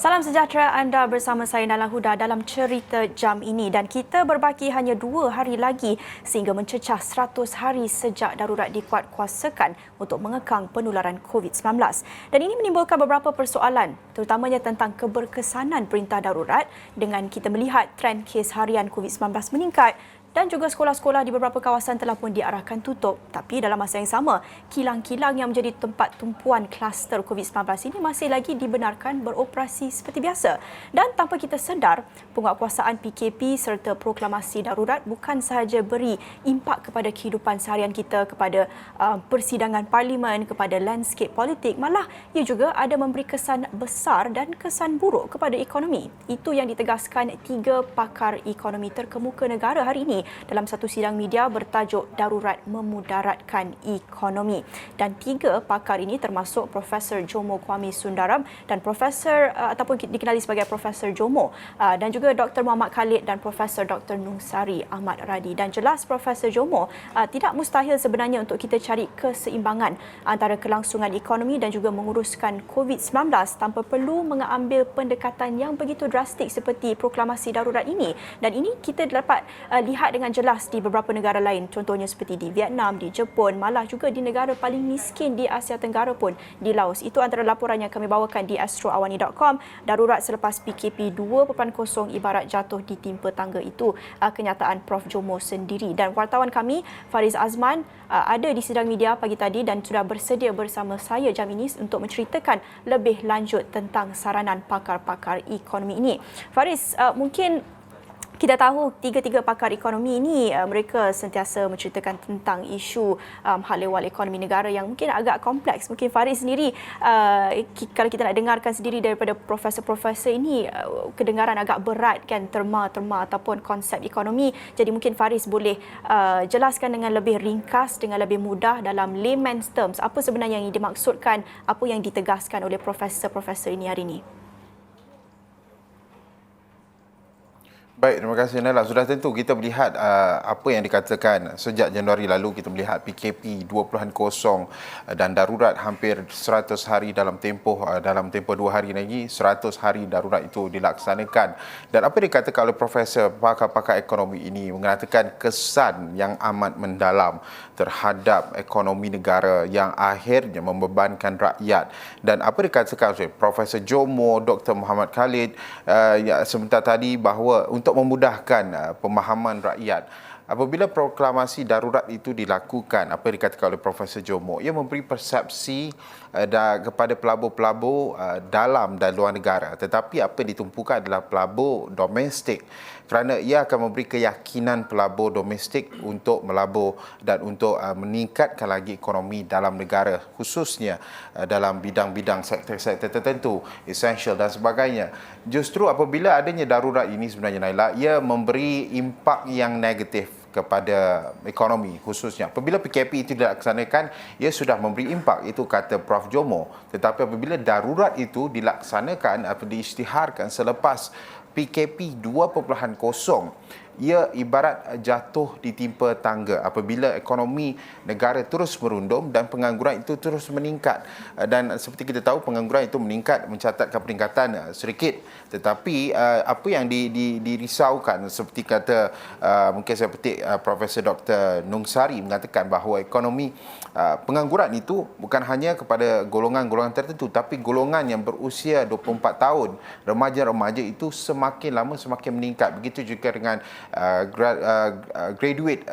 Salam sejahtera, anda bersama saya Nala Huda dalam cerita jam ini dan kita berbaki hanya 2 hari lagi sehingga mencecah 100 hari sejak darurat dikuatkuasakan untuk mengekang penularan COVID-19. Dan ini menimbulkan beberapa persoalan terutamanya tentang keberkesanan perintah darurat dengan kita melihat trend kes harian COVID-19 meningkat. Dan juga sekolah-sekolah di beberapa kawasan telah pun diarahkan tutup. Tapi dalam masa yang sama, kilang-kilang yang menjadi tempat tumpuan kluster COVID-19 ini masih lagi dibenarkan beroperasi seperti biasa. Dan tanpa kita sedar, penguatkuasaan PKP serta proklamasi darurat bukan sahaja beri impak kepada kehidupan seharian kita, kepada persidangan parlimen, kepada landscape politik, malah ia juga ada memberi kesan besar dan kesan buruk kepada ekonomi. Itu yang ditegaskan 3 pakar ekonomi terkemuka negara hari ini dalam satu sidang media bertajuk Darurat Memudaratkan Ekonomi. Dan 3 pakar ini termasuk Profesor Jomo Kwame Sundaram dan Profesor ataupun dikenali sebagai Profesor Jomo dan juga Dr. Muhammad Khalid dan Profesor Dr. Nungsari Ahmad Radi. Dan jelas Profesor Jomo tidak mustahil sebenarnya untuk kita cari keseimbangan antara kelangsungan ekonomi dan juga menguruskan COVID-19 tanpa perlu mengambil pendekatan yang begitu drastik seperti proklamasi darurat ini. Dan ini kita dapat lihat dengan jelas di beberapa negara lain, contohnya seperti di Vietnam, di Jepun, malah juga di negara paling miskin di Asia Tenggara pun, di Laos. Itu antara laporan yang kami bawakan di astroawani.com. Darurat selepas PKP 2.0 ibarat jatuh ditimpa tangga, itu kenyataan Prof Jomo sendiri. Dan wartawan kami Fariz Azman ada di sidang media pagi tadi dan sudah bersedia bersama saya jam ini untuk menceritakan lebih lanjut tentang saranan pakar-pakar ekonomi ini. Fariz, mungkin kita tahu 3 pakar ekonomi ini mereka sentiasa menceritakan tentang isu hal ehwal ekonomi negara yang mungkin agak kompleks. Mungkin Fariz sendiri kalau kita nak dengarkan sendiri daripada profesor-profesor ini kedengaran agak berat kan, terma-terma ataupun konsep ekonomi. Jadi mungkin Fariz boleh jelaskan dengan lebih ringkas, dengan lebih mudah dalam layman's terms apa sebenarnya yang dimaksudkan, apa yang ditegaskan oleh profesor-profesor ini hari ini. Baik, terima kasih Nela. Sudah tentu kita melihat apa yang dikatakan sejak Januari lalu, kita melihat PKP 2.0 dan darurat hampir 100 hari dalam tempoh 2 hari lagi 100 hari darurat itu dilaksanakan. Dan apa yang dikatakan oleh profesor pakar-pakar ekonomi ini mengatakan kesan yang amat mendalam terhadap ekonomi negara yang akhirnya membebankan rakyat. Dan apa dikatakan oleh Profesor Jomo, Dr. Muhammad Khalid sebentar tadi bahawa untuk memudahkan pemahaman rakyat, apabila proklamasi darurat itu dilakukan, apa yang dikatakan oleh Profesor Jomo, ia memberi persepsi kepada pelabur-pelabur dalam dan luar negara. Tetapi apa yang ditumpukan adalah pelabur domestik, kerana ia akan memberi keyakinan pelabur domestik untuk melabur dan untuk meningkatkan lagi ekonomi dalam negara, khususnya dalam bidang-bidang sektor-sektor tertentu, essential dan sebagainya. Justru apabila adanya darurat ini sebenarnya Naila, ia memberi impak yang negatif kepada ekonomi, khususnya apabila PKP itu dilaksanakan, ia sudah memberi impak, itu kata Prof Jomo. Tetapi apabila darurat itu dilaksanakan atau diisytiharkan selepas PKP 2.0, ia ibarat jatuh ditimpa tangga apabila ekonomi negara terus merundum dan pengangguran itu terus meningkat. Dan seperti kita tahu, pengangguran itu meningkat, mencatatkan peningkatan sedikit. Tetapi apa yang dirisaukan, seperti kata mungkin saya petik Profesor Dr. Nungsari mengatakan bahawa ekonomi pengangguran itu bukan hanya kepada golongan-golongan tertentu, tapi golongan yang berusia 24 tahun, remaja-remaja itu semakin lama semakin meningkat. Begitu juga dengan graduate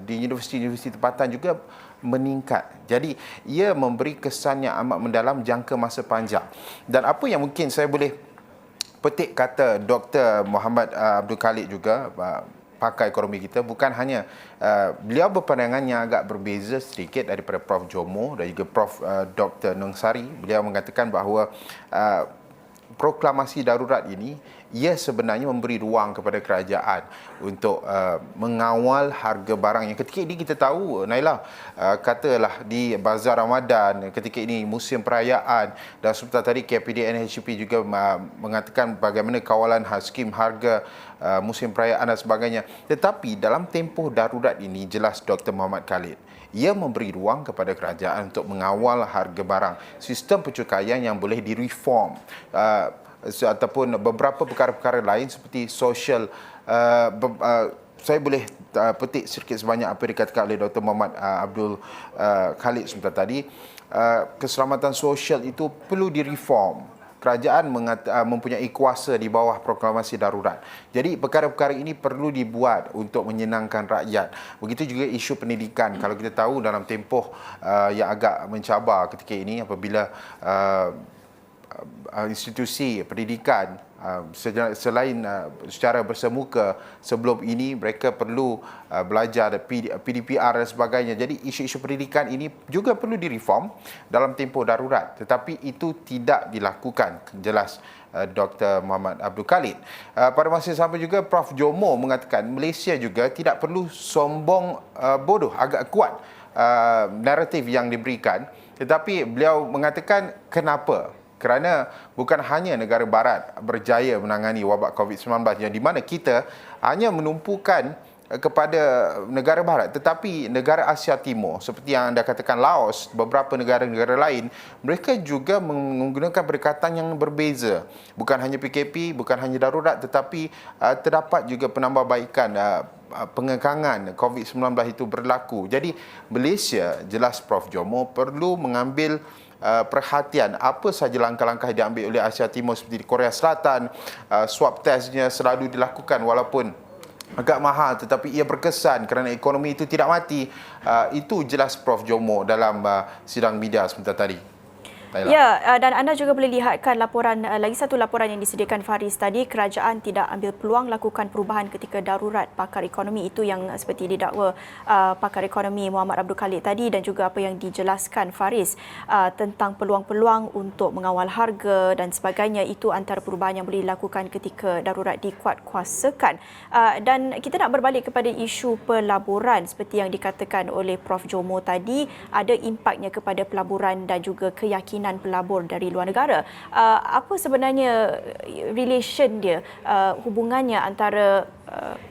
di universiti-universiti tempatan juga meningkat. Jadi ia memberi kesan yang amat mendalam jangka masa panjang. Dan apa yang mungkin saya boleh petik kata Dr. Muhammad Abdul Khalid juga, pakar ekonomi kita, bukan hanya beliau berpandangan yang agak berbeza sedikit daripada Prof Jomo dan juga Prof Dr. Nungsari. Beliau mengatakan bahawa proklamasi darurat ini ia sebenarnya memberi ruang kepada kerajaan untuk mengawal harga barang yang ketika ini kita tahu, Naila, katalah di Bazar Ramadan, ketika ini musim perayaan, dan sebentar tadi KPD NHP juga mengatakan bagaimana kawalan skim harga musim perayaan dan sebagainya. Tetapi dalam tempoh darurat ini, jelas Dr. Muhammad Khalid, ia memberi ruang kepada kerajaan untuk mengawal harga barang, sistem pencukaian yang boleh direform. ataupun beberapa perkara-perkara lain seperti social. Saya boleh petik sedikit sebanyak apa yang dikatakan oleh Dr. Muhammad Abdul Khalid sebentar tadi. Keselamatan sosial itu perlu direform. Kerajaan mempunyai kuasa di bawah proklamasi darurat. Jadi perkara-perkara ini perlu dibuat untuk menyenangkan rakyat. Begitu juga isu pendidikan. Kalau kita tahu dalam tempoh yang agak mencabar ketika ini apabila institusi pendidikan selain secara bersemuka sebelum ini mereka perlu belajar PDPR dan sebagainya. Jadi isu-isu pendidikan ini juga perlu direform dalam tempoh darurat, tetapi itu tidak dilakukan, jelas Dr. Muhammad Abdul Khalid. Pada masa yang sama juga Prof Jomo mengatakan Malaysia juga tidak perlu sombong bodoh, agak kuat naratif yang diberikan, tetapi beliau mengatakan kenapa? Kerana bukan hanya negara barat berjaya menangani wabak COVID-19 yang di mana kita hanya menumpukan kepada negara barat, tetapi negara Asia Timur seperti yang anda katakan Laos, beberapa negara-negara lain, mereka juga menggunakan pendekatan yang berbeza. Bukan hanya PKP, bukan hanya darurat, tetapi terdapat juga penambahbaikan pengekangan COVID-19 itu berlaku. Jadi Malaysia, jelas Prof Jomo, perlu mengambil perhatian apa sahaja langkah-langkah yang diambil oleh Asia Timur seperti di Korea Selatan. Swab testnya selalu dilakukan walaupun agak mahal, tetapi ia berkesan kerana ekonomi itu tidak mati. Itu jelas Prof Jomo dalam sidang media sebentar tadi. Ya, dan anda juga boleh lihatkan laporan, lagi satu laporan yang disediakan Faris tadi, kerajaan tidak ambil peluang lakukan perubahan ketika darurat. Pakar ekonomi itu yang seperti didakwa pakar ekonomi Muhammad Abdul Khalid tadi, dan juga apa yang dijelaskan Faris tentang peluang-peluang untuk mengawal harga dan sebagainya, itu antara perubahan yang boleh dilakukan ketika darurat dikuatkuasakan. Dan kita nak berbalik kepada isu pelaburan seperti yang dikatakan oleh Prof Jomo tadi, ada impaknya kepada pelaburan dan juga keyakinan pelabur dari luar negara. Apa sebenarnya relation dia, hubungannya antara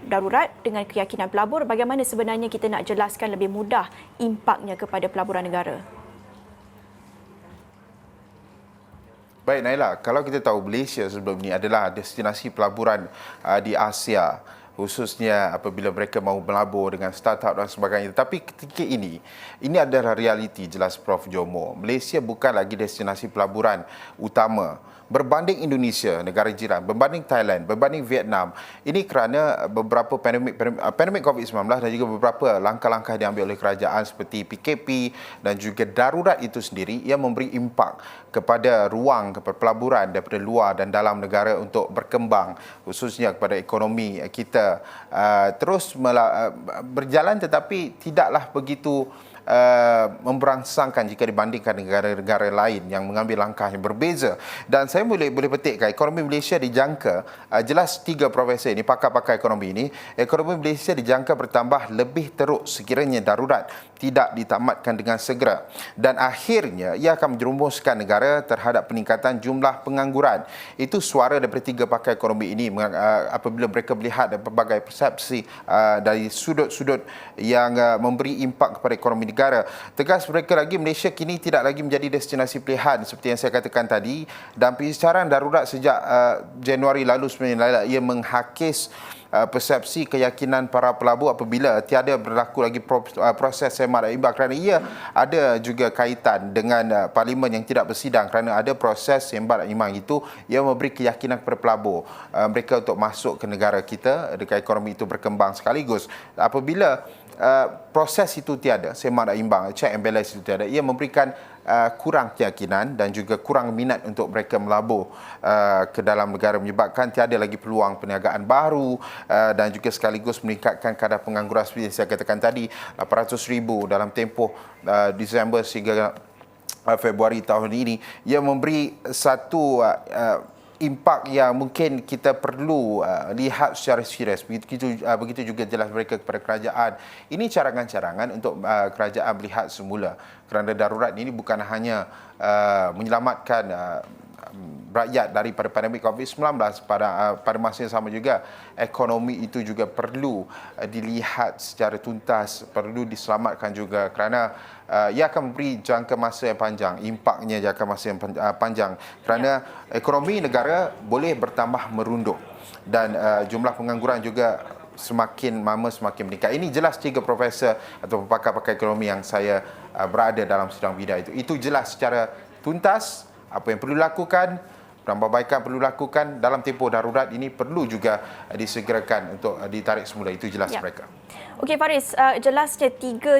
darurat dengan keyakinan pelabur? Bagaimana sebenarnya kita nak jelaskan lebih mudah impaknya kepada pelaburan negara? Baik Naila, kalau kita tahu Malaysia sebelum ini adalah destinasi pelaburan di Asia, khususnya apabila mereka mahu melabur dengan startup dan sebagainya. Tetapi ketika ini adalah realiti, jelas Prof Jomo. Malaysia bukan lagi destinasi pelaburan utama. Berbanding Indonesia, negara jiran, berbanding Thailand, berbanding Vietnam, ini kerana beberapa pandemik COVID-19 dan juga beberapa langkah-langkah yang diambil oleh kerajaan seperti PKP dan juga darurat itu sendiri yang memberi impak kepada ruang, kepada pelaburan daripada luar dan dalam negara untuk berkembang, khususnya kepada ekonomi kita terus berjalan, tetapi tidaklah begitu memberangsangkan jika dibandingkan negara-negara lain yang mengambil langkah yang berbeza. Dan saya boleh petikkan ekonomi Malaysia dijangka, jelas tiga profesor ini, pakar-pakar ekonomi ini, ekonomi Malaysia dijangka bertambah lebih teruk sekiranya darurat tidak ditamatkan dengan segera, dan akhirnya ia akan menjerumuskan negara terhadap peningkatan jumlah pengangguran. Itu suara daripada tiga pakar ekonomi ini apabila mereka melihat pelbagai persepsi dari sudut-sudut yang memberi impak kepada ekonomi negara. Tegas mereka lagi, Malaysia kini tidak lagi menjadi destinasi pilihan seperti yang saya katakan tadi, dan pengesaran darurat sejak Januari lalu sebenarnya ia menghakis persepsi keyakinan para pelabur apabila tiada berlaku lagi proses semak dan imbang, kerana ia ada juga kaitan dengan parlimen yang tidak bersidang, kerana ada proses semak dan imbang itu ia memberi keyakinan kepada pelabur mereka untuk masuk ke negara kita dekat ekonomi itu berkembang. Sekaligus apabila proses itu tiada, semak dan imbang, check and balance itu tiada, ia memberikan kurang keyakinan dan juga kurang minat untuk mereka melabur ke dalam negara, menyebabkan tiada lagi peluang perniagaan baru dan juga sekaligus meningkatkan kadar pengangguran seperti yang saya katakan tadi, 800,000 dalam tempoh Disember sehingga Februari tahun ini. Ia memberi satu impak yang mungkin kita perlu lihat secara serius. Begitu juga jelas mereka kepada kerajaan. Ini carangan-carangan untuk kerajaan melihat semula, kerana darurat ini bukan hanya menyelamatkan rakyat daripada pandemik COVID-19. Pada masa yang sama juga, ekonomi itu juga perlu dilihat secara tuntas, perlu diselamatkan juga kerana ia akan memberi jangka masa yang panjang, impaknya jangka masa yang panjang kerana ekonomi negara boleh bertambah merunduk dan jumlah pengangguran juga semakin lama semakin meningkat. Ini jelas 3 profesor atau pakar-pakar ekonomi yang saya berada dalam sidang bidang itu. Itu jelas secara tuntas apa yang perlu dilakukan, perbaikan perlu dilakukan dalam tempoh darurat ini perlu juga disegerakan untuk ditarik semula. Itu jelas mereka. Okey Faris, jelasnya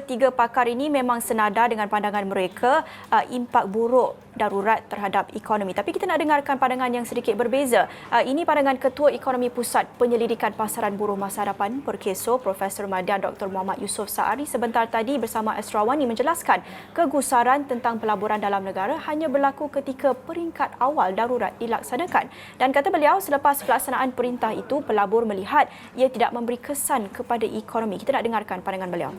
tiga pakar ini memang senada dengan pandangan mereka impak buruk darurat terhadap ekonomi. Tapi kita nak dengarkan pandangan yang sedikit berbeza. Ini pandangan Ketua Ekonomi Pusat Penyelidikan Pasaran Buruh Masa Hadapan Perkeso, Profesor Madyan Dr. Muhammad Yusof Saari sebentar tadi bersama Esrawani menjelaskan kegusaran tentang pelaburan dalam negara hanya berlaku ketika peringkat awal darurat dilaksanakan. Dan kata beliau, selepas pelaksanaan perintah itu, pelabur melihat ia tidak memberi kesan kepada ekonomi. Kita nak dengarkan pandangan beliau.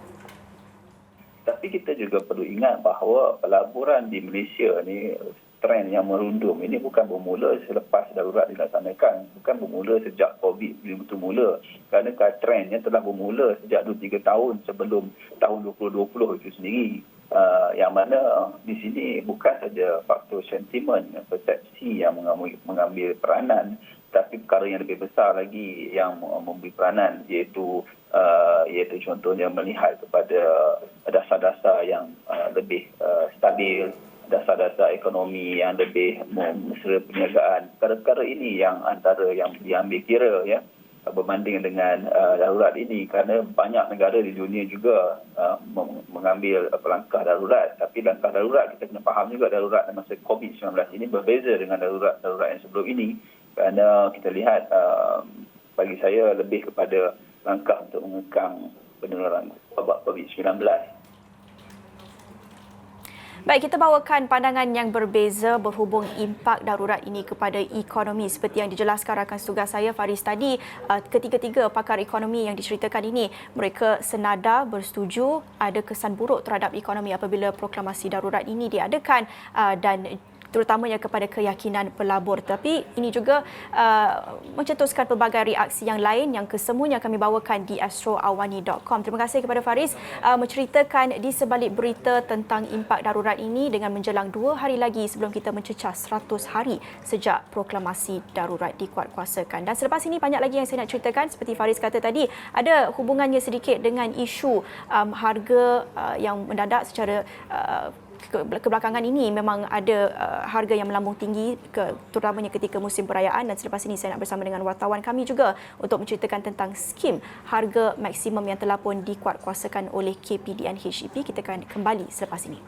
Tapi kita juga perlu ingat bahawa pelaburan di Malaysia ni trend yang merundum ini bukan bermula selepas darurat dilaksanakan, bukan bermula sejak COVID betul mula. Kerana trendnya telah bermula sejak 2-3 tahun sebelum tahun 2020 itu sendiri. Yang mana di sini bukan saja faktor sentimen, persepsi yang mengambil peranan, tapi perkara yang lebih besar lagi yang memberi peranan iaitu contohnya melihat kepada dasar-dasar yang lebih stabil, dasar-dasar ekonomi yang lebih mesra perniagaan. Perkara-perkara ini yang antara yang diambil kira berbanding dengan darurat ini, kerana banyak negara di dunia juga mengambil langkah darurat. Tapi langkah darurat kita kena faham juga, darurat masa COVID-19 ini berbeza dengan darurat yang sebelum ini, kerana kita lihat bagi saya lebih kepada langkah untuk mengekang penularan wabak COVID-19. Baik, kita bawakan pandangan yang berbeza berhubung impak darurat ini kepada ekonomi. Seperti yang dijelaskan rakan tugas saya Faris tadi, ketiga-tiga pakar ekonomi yang diceritakan ini, mereka senada bersetuju ada kesan buruk terhadap ekonomi apabila proklamasi darurat ini diadakan dan terutamanya kepada keyakinan pelabur. Tapi ini juga mencetuskan pelbagai reaksi yang lain yang kesemuanya kami bawakan di astroawani.com. Terima kasih kepada Faris menceritakan di sebalik berita tentang impak darurat ini dengan menjelang 2 hari lagi sebelum kita mencecah 100 hari sejak proklamasi darurat dikuatkuasakan. Dan selepas ini banyak lagi yang saya nak ceritakan. Seperti Faris kata tadi, ada hubungannya sedikit dengan isu harga yang mendadak secara kebelakangan ini. Memang ada harga yang melambung tinggi terutamanya ketika musim perayaan, dan selepas ini saya nak bersama dengan wartawan kami juga untuk menceritakan tentang skim harga maksimum yang telah pun dikuatkuasakan oleh KPDN HEP. Kita akan kembali selepas ini.